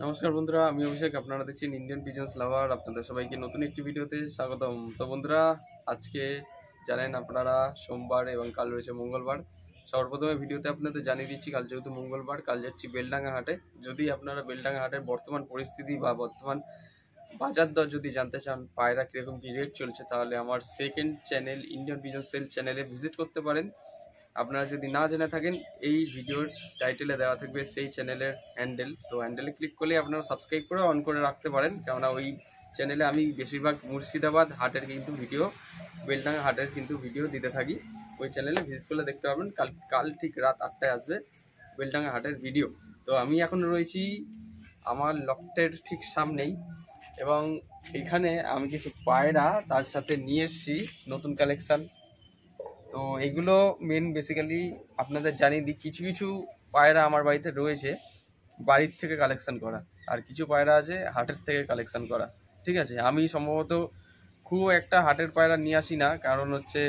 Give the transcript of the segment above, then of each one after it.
নমস্কার বন্ধুরা, আমি অভিষেক। আপনারা দেখছেন ইন্ডিয়ান পিজন্স লাভার। আপনাদের সবাইকে নতুন একটি ভিডিওতে স্বাগতম। তো বন্ধুরা, আজকে জানেন আপনারা সোমবার এবং কাল রয়েছে মঙ্গলবার। সর্বপ্রথমে ভিডিওতে আপনাদের জানিয়ে দিচ্ছি, কাল যেহেতু মঙ্গলবার, কাল যাচ্ছি বেলডাঙ্গা হাটে। যদি আপনারা বেলডাঙ্গা হাটের বর্তমান পরিস্থিতি বা বর্তমান বাজার দর যদি জানতে চান, পায়রা কীরকম কী রেট চলছে, তাহলে আমার second channel Indian pigeon sale চ্যানেলে ভিজিট করতে পারেন। আপনারা যদি না জেনে থাকেন, এই ভিডিওর টাইটেলে দেওয়া থাকবে সেই চ্যানেলের হ্যান্ডেল। তো হ্যান্ডেলে ক্লিক করলে আপনারা সাবস্ক্রাইব করে অন করে রাখতে পারেন, কেননা ওই চ্যানেলে আমি বেশিরভাগ মুর্শিদাবাদ হাটের কিন্তু ভিডিও, বেলডাঙ্গা হাটের কিন্তু ভিডিও দিতে থাকি। ওই চ্যানেলে ভিজিট করলে দেখতে পাবেন। কাল ঠিক রাত 8টায় আসবে বেলডাঙ্গা হাটের ভিডিও। তো আমি এখন রয়েছি আমার লফটের ঠিক সামনেই, এবং এখানে আমি কিছু পায়রা তার সাথে নিয়ে এসেছি, নতুন কালেকশান। তো এগুলো বেসিক্যালি আপনাদের জানিয়ে দিই, কিছু কিছু পায়রা আমার বাড়িতে রয়েছে বাড়ির থেকে কালেকশন করা, আর কিছু পায়রা আছে হাটের থেকে কালেকশন করা। ঠিক আছে, আমি সম্ভবত খুব একটা হাটের পায়রা নিয়ে আসি না, কারণ হচ্ছে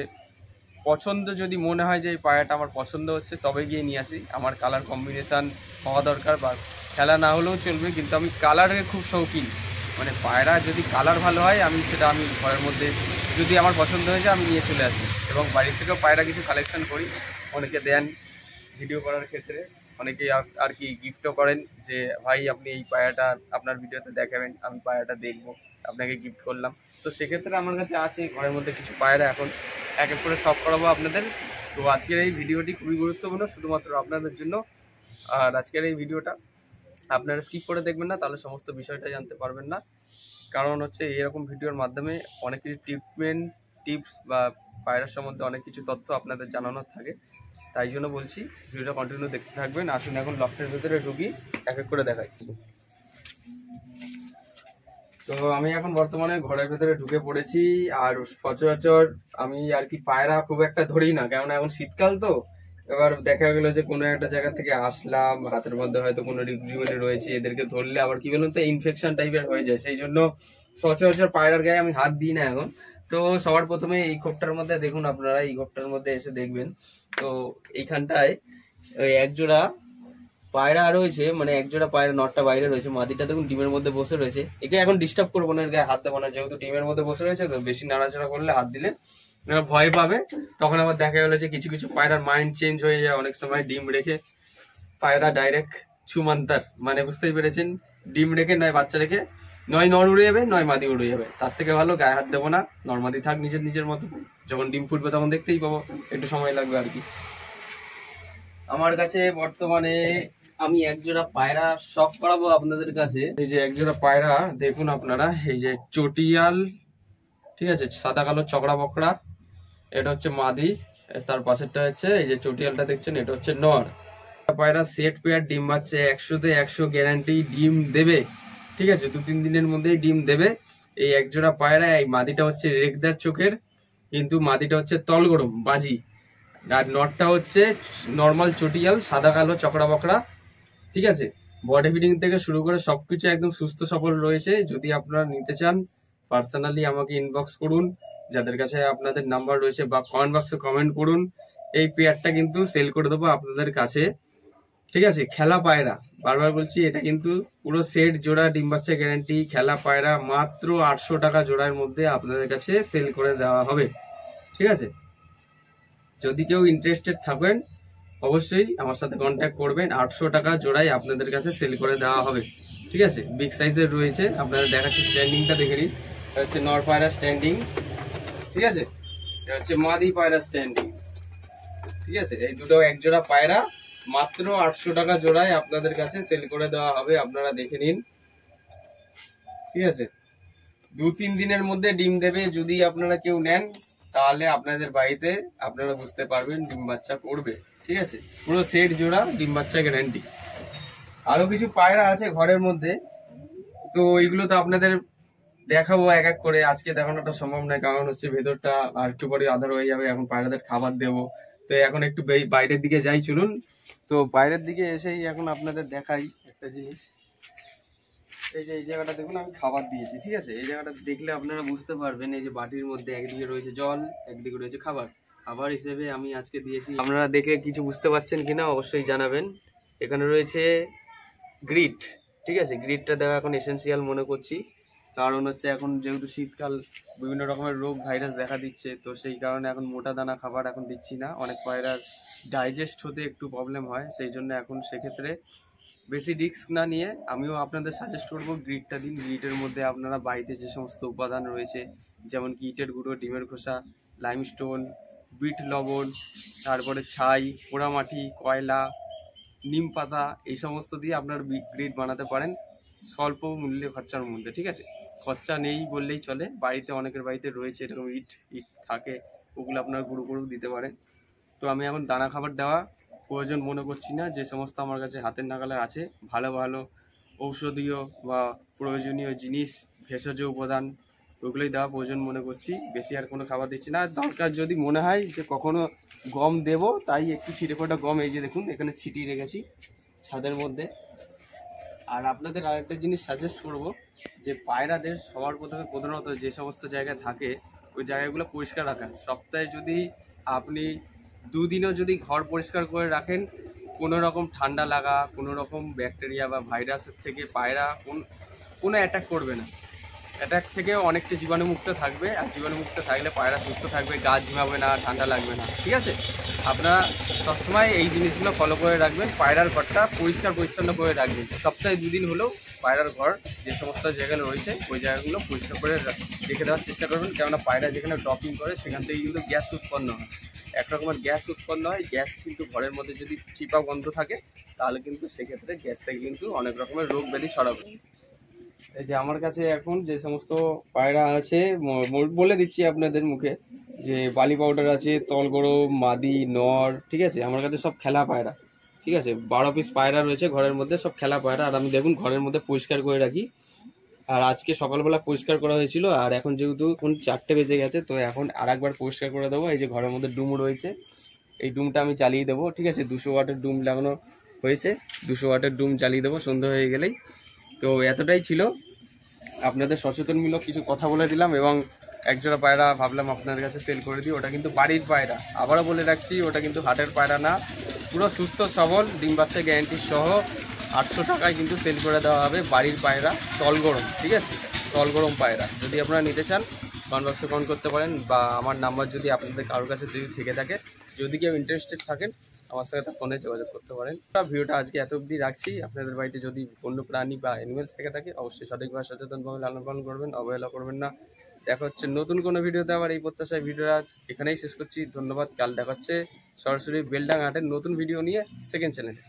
পছন্দ যদি মনে হয় যে এই পায়রাটা আমার পছন্দ হচ্ছে, তবে গিয়ে নিয়ে আসি। আমার কালার কম্বিনেশান হওয়া দরকার, বা খেলা না হলেও চলবে, কিন্তু আমি কালারের খুব শৌখিন। মানে পায়রা যদি কালার ভালো হয়, আমি ঘরের মধ্যে যদি আমার পছন্দ হয়ে যায়, আমি নিয়ে চলে আসি। এবং বাড়ির থেকেও পায়রা কিছু কালেকশন করি, অনেকে দেন ভিডিও করার ক্ষেত্রে, অনেকেই আর কি গিফটও করেন যে ভাই আপনি এই পায়রাটা আপনার ভিডিওতে দেখাবেন, আমি পায়রাটা দেখবো, আপনাকে গিফট করলাম। তো সেক্ষেত্রে আমার কাছে আছে ঘরের মধ্যে কিছু পায়রা, এখন এক এক করে সব করাবো আপনাদের। তো আজকের এই ভিডিওটি খুবই গুরুত্বপূর্ণ, শুধুমাত্র আপনাদের জন্য। আর আজকের এই ভিডিওটা আপনারা স্কিপ করে দেখবেন না, তাহলে সমস্ত বিষয়টা জানতে পারবেন না। কারণ হচ্ছে এরকম ভিডিওর মাধ্যমে অনেক কিছু টিপস বা পায়রার সম্বন্ধে অনেক কিছু তথ্য আপনাদের জানানোর থাকে। তাই জন্য বলছি ভিডিওটা কন্টিনিউ দেখতে থাকবেন। আসুন এখন লফটের ভেতরে ঢুকি, এক এক করে দেখাই। তো আমি এখন বর্তমানে ঘরের ভেতরে ঢুকে পড়েছি। আর সচরাচর আমি আর কি পায়রা খুব একটা ধরি না, কেননা এখন শীতকাল তো। এবার দেখা গেলো যে কোনো একটা জায়গা থেকে আসলাম, হাতের মধ্যে হয়তো কোনো রিউমাটি রয়েছে, এদেরকে ধরলে আবার কি বলুন তো ইনফেকশন টাইপের হয়ে যায়। সেই জন্য সচরাচর পায়রার গায়ে আমি হাত দিই না এখন। তো সবার প্রথমে এই খোপটার মধ্যে দেখুন, আপনারা এই খোপটার মধ্যে এসে দেখবেন। তো এইখানটায় ওই একজোড়া পায়রা রয়েছে, মানে একজোড়া পায়রা, নটটা বাইরে রয়েছে, মাদিটা দেখুন ডিমের মধ্যে বসে রয়েছে। একে এখন ডিস্টার্ব করবো না, এর গায়ে হাত দেবো না, যেহেতু ডিমের মধ্যে বসে রয়েছে। তো বেশি নাড়াচাড়া করলে, হাত দিলে ভয় পাবে। তখন আবার দেখা গেলো যে কিছু কিছু পায়রার মাইন্ড চেঞ্জ হয়ে যায়, অনেক সময় ডিম রেখে পায়রা ডাইরেক্ট ছুমান্তার, মানে বুঝতেই পেরেছেন, ডিম রেখে নয় বাচ্চা রেখে নয় নর উড়ে যাবে, নয় মাদি উড়ে যাবে। তার থেকে ভালো গায়ে হাত দেবো না, নর্মাদি থাক নিজের নিজের মতো। যখন ডিম ফুটবে তখন দেখতেই পাবো, একটু সময় লাগবে আর কি। আমার কাছে বর্তমানে আমি একজোড়া পায়রা শখ করাবো আপনাদের কাছে। এই যে একজোড়া পায়রা দেখুন আপনারা, এই যে চটিয়াল, ঠিক আছে, সাদা কালো চকড়া বকড়া, এটা হচ্ছে মাদি। তার পাশেরটা হচ্ছে এই যে চটিয়ালটা দেখছেন, এটা হচ্ছে নর। পায়রা সেট পেয়ার ডিম বাচ্চা 100তে 100 গ্যারান্টি ডিম দেবে। ঠিক আছে, 2-3 দিনের মধ্যেই ডিম দেবে। এই একজোড়া পায়রা, এই মাদিটা হচ্ছে রেগদার চোখের, কিন্তু মাদিটা হচ্ছে তলগরম বাজি। আর নটটা হচ্ছে নর্মাল চটিয়াল, সাদা কালো চকড়া বকড়া। ঠিক আছে, বডি ফিটিং থেকে শুরু করে সবকিছু একদম সুস্থ সবল রয়েছে। যদি আপনারা নিতে চান, পার্সোনালি আমাকে ইনবক্স করুন, যাদের কাছে আপনাদের নাম্বার রয়েছে, বা কমেন্ট বক্সে কমেন্ট করুন। এই পেয়ারটা কিন্তু সেল করে দেবো আপনাদের কাছে। ঠিক আছে, খেলা পায়রা, বারবার বলছি, এটা কিন্তু পুরো সেট জোড়া ডিম বাচ্চা গ্যারান্টি খেলা পায়রা, মাত্র 800 টাকা জোড়ার মধ্যে আপনাদের কাছে সেল করে দেওয়া হবে। ঠিক আছে, যদি কেউ ইন্টারেস্টেড থাকেন অবশ্যই আমার সাথে কন্ট্যাক্ট করবেন। 800 টাকা জোড়ায় আপনাদের কাছে সেল করে দেওয়া হবে। ঠিক আছে, বিগ সাইজের রয়েছে, আপনারা দেখাচ্ছি স্ট্যান্ডিংটা দেখে নিন। এটা হচ্ছে নর পায়রা স্ট্যান্ডিং, ঠিক আছে, এটা হচ্ছে মাদি পায়রা স্ট্যান্ডিং। ঠিক আছে, এই দুটো এক জোড়া পায়রা মাত্র 800 টাকা জোড়ায় আপনাদের কাছে সেল করে দেওয়া হবে, আপনারা দেখে নিন। ঠিক আছে, 2-3 দিনের মধ্যে ডিম দেবে। যদি আপনারা কেউ নেন, তাহলে আপনাদের বাড়িতে আপনারা বুঝতে পারবেন ডিম বাচ্চা করবে। ঠিক আছে, পুরো সেট জোড়া ডিম বাচ্চা গ্যারান্টি। আরো কিছু পায়রা আছে ঘরের মধ্যে, তো এইগুলো তো আপনাদের দেখাবো এক এক করে। আজকে দেখানোটা সম্ভব নয়, কারণ হচ্ছে ভেতরটা আর একটু পরে আধার হয়ে যাবে, এখন পায়রাদের খাবার দেবো। তো এখন একটু বাইরের দিকে যাই, চলুন। তো বাইরের দিকে এসেই এখন আপনাদের দেখাই একটা জিনিস। এই যে এই জায়গাটা দেখুন, আমি খাবার দিয়েছি। ঠিক আছে, এই জায়গাটা দেখলে আপনারা বুঝতে পারবেন। এই যে বাটির মধ্যে একদিকে রয়েছে জল, একদিকে রয়েছে খাবার। খাবার হিসেবে আমি আজকে দিয়েছি, আপনারা দেখে কিছু বুঝতে পারছেন কিনা অবশ্যই জানাবেন। এখানে রয়েছে গ্রিট, ঠিক আছে, গ্রিডটা দেওয়া এখন এসেন্সিয়াল মনে করছি। কারণ হচ্ছে এখন যেহেতু শীতকাল, বিভিন্ন রকমের রোগ ভাইরাস দেখা দিচ্ছে, তো সেই কারণে এখন মোটা দানা খাবার এখন দিচ্ছি না। অনেক পায়রার ডাইজেস্ট হতে একটু প্রবলেম হয়, সেই জন্য এখন সেক্ষেত্রে বেশি রিস্ক না নিয়ে আমিও আপনাদের সাজেস্ট করবো গ্রিডটা দিন। গ্রিডের মধ্যে আপনারা বাড়িতে যে সমস্ত উপাদান রয়েছে, যেমন কি ইটের গুঁড়ো, ডিমের খোসা, লাইমস্টোন, বিট লবণ, তারপরে ছাই, পোড়ামাটি, কয়লা, নিম পাতা, এই সমস্ত দিয়ে আপনার গ্রিড বানাতে পারেন স্বল্প মূল্যে খরচার মধ্যে। ঠিক আছে, খরচা নেই বললেই চলে, বাড়িতে অনেকের বাড়িতে রয়েছে এরকম ইট ইট থাকে, ওগুলো আপনার গুঁড়ো গুঁড়ো দিতে পারেন। তো আমি এখন দানা খাবার দেওয়া প্রয়োজন মনে করছি না। যে সমস্ত আমার কাছে হাতের নাগালে আছে ভালো ভালো ঔষধীয় বা প্রয়োজনীয় জিনিস, ভেষজ উপাদান, ওগুলোই দেওয়া প্রয়োজন মনে করছি। বেশি আর কোনো খাবার দিচ্ছি না। দরকার যদি মনে হয় যে কখনো গম দেব, তাই একটু ছিটে ফোটা গম, এই যে দেখুন এখানে ছিটিয়ে রেখেছি ছাদের মধ্যে। আর আপনাদের আরেকটা জিনিস সাজেস্ট করব, যে পায়রাদের সবার প্রধানত যে সমস্ত জায়গায় থাকে ওই জায়গাগুলো পরিষ্কার রাখা। সপ্তাহে যদি আপনি দুদিনও যদি ঘর পরিষ্কার করে রাখেন, কোনো রকম ঠান্ডা লাগা, কোনো রকম ব্যাকটেরিয়া বা ভাইরাসের থেকে পায়রা কোনো অ্যাটাক করবে না। অ্যাটাক থেকে অনেকটা জীবাণুমুক্ত থাকবে, আর জীবাণুমুক্ত থাকলে পায়রা সুস্থ থাকবে, গা ঝিমাবে না, ঠান্ডা লাগবে না। ঠিক আছে, আপনারা সবসময় এই জিনিসগুলো ফলো করে রাখবেন। পায়রার ঘরটা পরিষ্কার পরিচ্ছন্ন করে রাখবেন। সপ্তাহে 2 দিন হলেও পায়রার ঘর যে সমস্ত জায়গায় রয়েছে ওই জায়গাগুলো পরিষ্কার করে রেখে দেওয়ার চেষ্টা করবেন। কেননা পায়রা যেখানে ড্রপিং করে সেখান থেকে কিন্তু গ্যাস উৎপন্ন হয়, এক রকমের গ্যাস উৎপন্ন হয়। গ্যাস কিন্তু ঘরের মধ্যে যদি চিপা গন্ধ থাকে, তাহলে কিন্তু সেক্ষেত্রে গ্যাস থেকে কিন্তু অনেক রকমের রোগ ব্যাধি ছড়াবে। এই যে আমার কাছে এখন যে সমস্ত পায়রা আছে বলে দিচ্ছি আপনাদের মুখে, যে বালি পাউডার আছে, তলগড়ম, মাদি, নর। ঠিক আছে, আমার কাছে সব খেলা পায়রা। ঠিক আছে, 12 পিস পায়রা রয়েছে ঘরের মধ্যে, সব খেলা পায়রা। আর আমি দেখুন ঘরের মধ্যে পরিষ্কার করে রাখি। আর আজকে সকালবেলা পরিষ্কার করা হয়েছিল, আর এখন যেহেতু এখন 4টে বেজে গেছে, তো এখন আর একবার পরিষ্কার করে দেবো। এই যে ঘরের মধ্যে ডুম রয়েছে, এই ডুমটা আমি চালিয়ে দেবো। ঠিক আছে, 200 ওয়াটের ডুম লাগানো হয়েছে, 200 ওয়াটের ডুম চালিয়ে দেবো সন্ধ্যা হয়ে গেলেই। তো এতটাই ছিল, আপনাদের সচেতনমূলক কিছু কথা বলে দিলাম। এবং একজোড়া পায়রা ভাবলাম আপনাদের কাছে সেল করে দিই। ওটা কিন্তু বাড়ির পায়রা, আবারও বলে রাখছি, ওটা কিন্তু হাটের পায়রা না, পুরো সুস্থ সবল ডিম বাচ্চা গ্যারান্টি সহ 800 টাকায় কিন্তু সেল করে দেওয়া হবে। বাড়ির পায়রা, তলগরম। ঠিক আছে, তলগরম পায়রা যদি আপনারা নিতে চান কমেন্ট বক্সে কমেন্ট করতে পারেন, বা আমার নাম্বার যদি আপনাদের কারোর কাছে যদি থেকে থাকে, যদি কেউ ইন্টারেস্টেড থাকেন আমার সাথে ফোনে যোগাযোগ করতে পারেন। ভিডিওটা আজকে এত অবধি রাখছি। আপনাদের বাড়িতে যদি বন্য প্রাণী বা অ্যানিমেলস থেকে থাকে, অবশ্যই সঠিকভাবে সচেতনভাবে লালন পালন করবেন, অবহেলা করবেন না। দেখা হচ্ছে নতুন কোনো ভিডিওতে। আবার এই প্রত্যাশায় ভিডিওটা এখানেই শেষ করছি। ধন্যবাদ। কাল দেখা হচ্ছে সরাসরি বেলডাঙ্গা হাটের নতুন ভিডিও নিয়ে, সেকেন্ড চ্যানেলে।